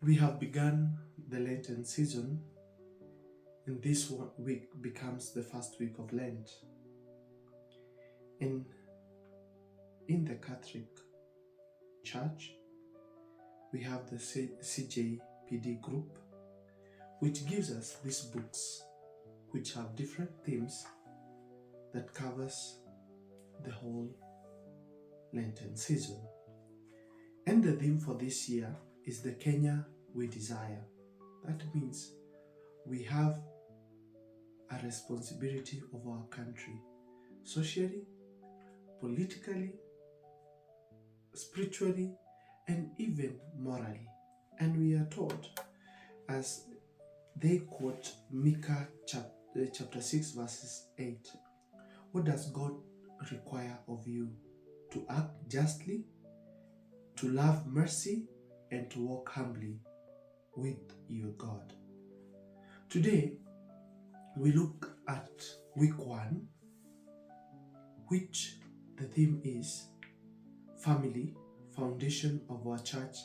We have begun the Lenten season, and this week becomes the first week of Lent. In the Catholic Church, we have the CJPD group, which gives us these books which have different themes that covers the whole Lenten season. And the theme for this year is the Kenya we desire. That means we have a responsibility of our country, socially, politically, spiritually, and even morally. And we are told, as they quote Micah chapter 6 verses 8, what does God require of you? To act justly, to love mercy, and to walk humbly with your God. Today, we look at week 1, which the theme is family, foundation of our church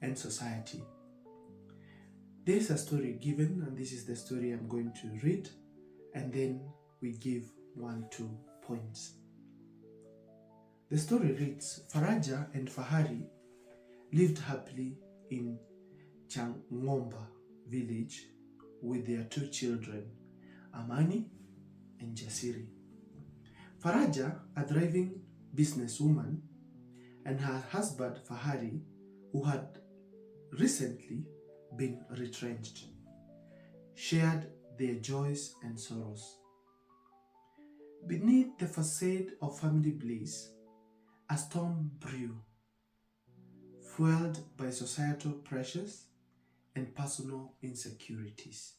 and society. There's a story given, and this is the story I'm going to read, and then we give 1-2 points. The story reads, Faraja and Fahari lived happily in Changomba village with their 2 children, Amani and Jasiri. Faraja, a thriving businesswoman, and her husband Fahari, who had recently been retrenched, shared their joys and sorrows. Beneath the facade of family bliss, a storm brewed, fueled by societal pressures and personal insecurities.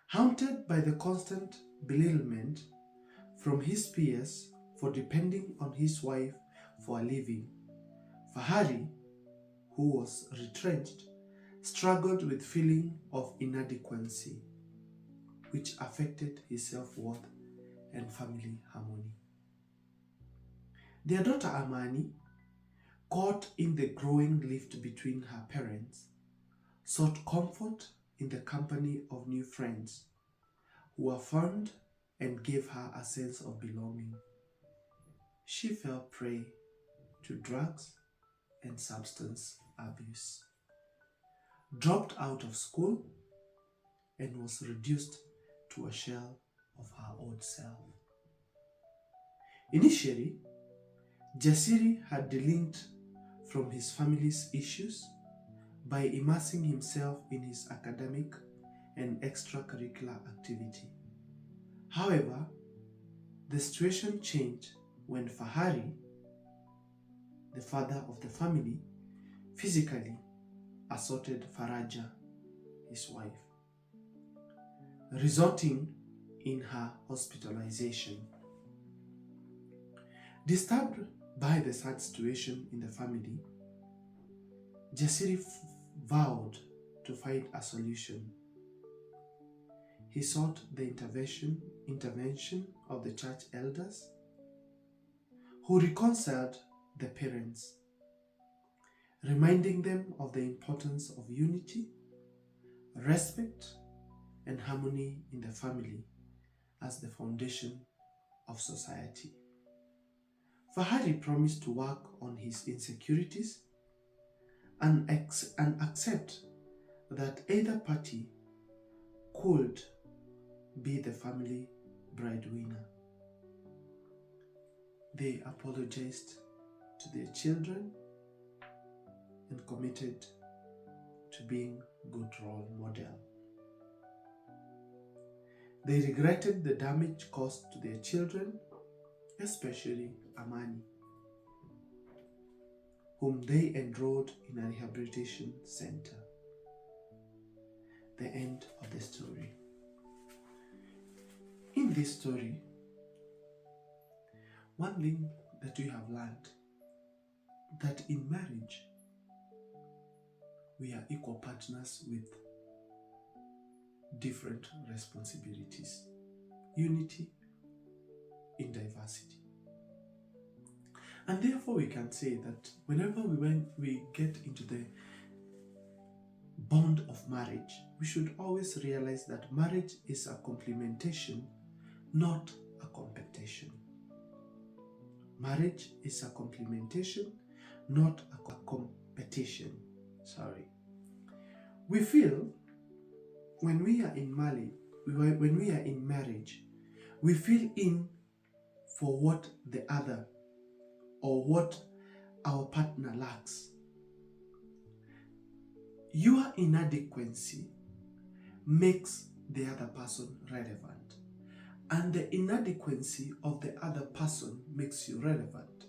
Haunted by the constant belittlement from his peers for depending on his wife for a living, Fahari, who was retrenched, struggled with feeling of inadequacy, which affected his self-worth and family harmony. Their daughter Amani, caught in the growing rift between her parents, sought comfort in the company of new friends who affirmed and gave her a sense of belonging. She fell prey to drugs and substance abuse, dropped out of school, and was reduced to a shell of her old self. Initially, Jasiri had delinked from his family's issues by immersing himself in his academic and extracurricular activity. However, the situation changed when Fahari, the father of the family, physically assaulted Faraja, his wife, resulting in her hospitalization. Disturbed by the sad situation in the family, Jasiri vowed to find a solution. He sought the intervention of the church elders, who reconciled the parents, reminding them of the importance of unity, respect, and harmony in the family as the foundation of society. Fahari promised to work on his insecurities and accept that either party could be the family breadwinner. They apologized to their children and committed to being good role model. They regretted the damage caused to their children, especially Amani, whom they enrolled in a rehabilitation center. The end of the story. In this story, one thing that we have learned, that in marriage, we are equal partners with different responsibilities. Unity in diversity. And therefore we can say that whenever we get into the bond of marriage, we should always realize that marriage is a complementation, not a competition. Marriage is a complementation, not a competition. We feel when we are in marriage, we feel in for what the other or what our partner lacks. Your inadequacy makes the other person relevant, and the inadequacy of the other person makes you relevant.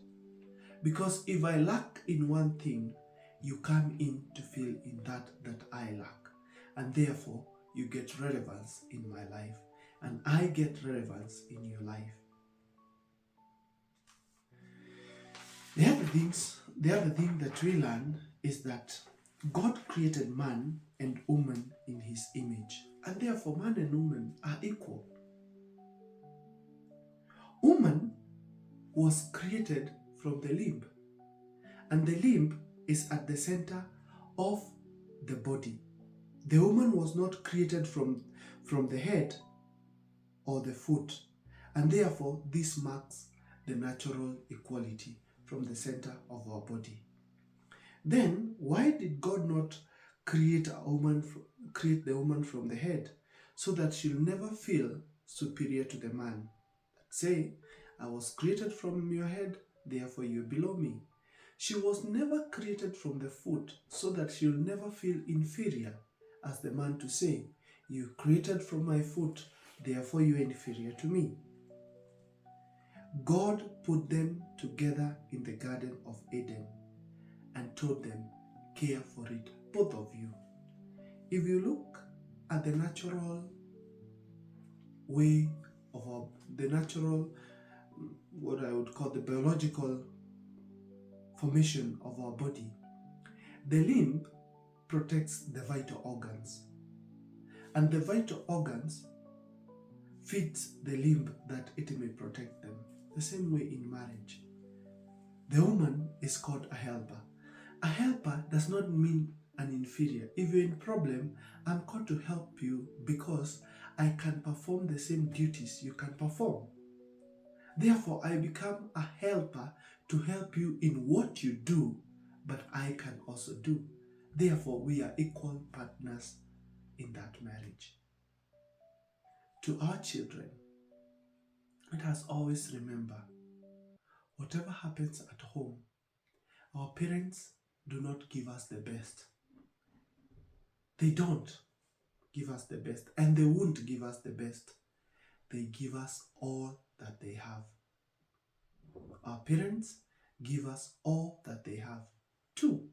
Because if I lack in one thing, you come in to fill in that I lack, and therefore you get relevance in my life, and I get relevance in your life. The other thing that we learn is that God created man and woman in his image, and therefore man and woman are equal. Woman was created from the limb, and the limb is at the center of the body. The woman was not created from the head or the foot, and therefore this marks the natural equality from the center of our body. Then why did God not create the woman from the head, so that she'll never feel superior to the man? Say, I was created from your head, therefore you're below me. She was never created from the foot, so that she'll never feel inferior as the man, to say, you created from my foot, therefore you are inferior to me. God put them together in the Garden of Eden and told them, care for it, both of you. If you look at the natural way of what I would call the biological formation of our body, the limb protects the vital organs, and the vital organs feeds the limb that it may protect them. The same way in marriage, the woman is called a helper. A helper does not mean an inferior. If you're in problem, I'm called to help you because I can perform the same duties you can perform. Therefore, I become a helper to help you in what you do, but I can also do. Therefore, we are equal partners in that marriage. To our children, let us always remember, whatever happens at home, our parents do not give us the best. They don't give us the best, and they won't give us the best. They give us all that they have. Our parents give us all that they have too.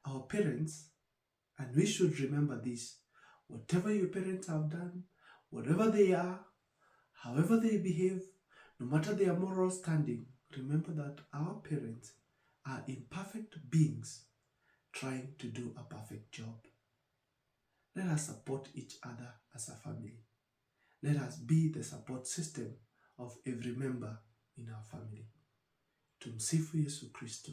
Our parents, and we should remember this, whatever your parents have done, whatever they are, however they behave, no matter their moral standing, remember that our parents are imperfect beings trying to do a perfect job. Let us support each other as a family. Let us be the support system of every member in our family. Tumsifu Yesu Kristo.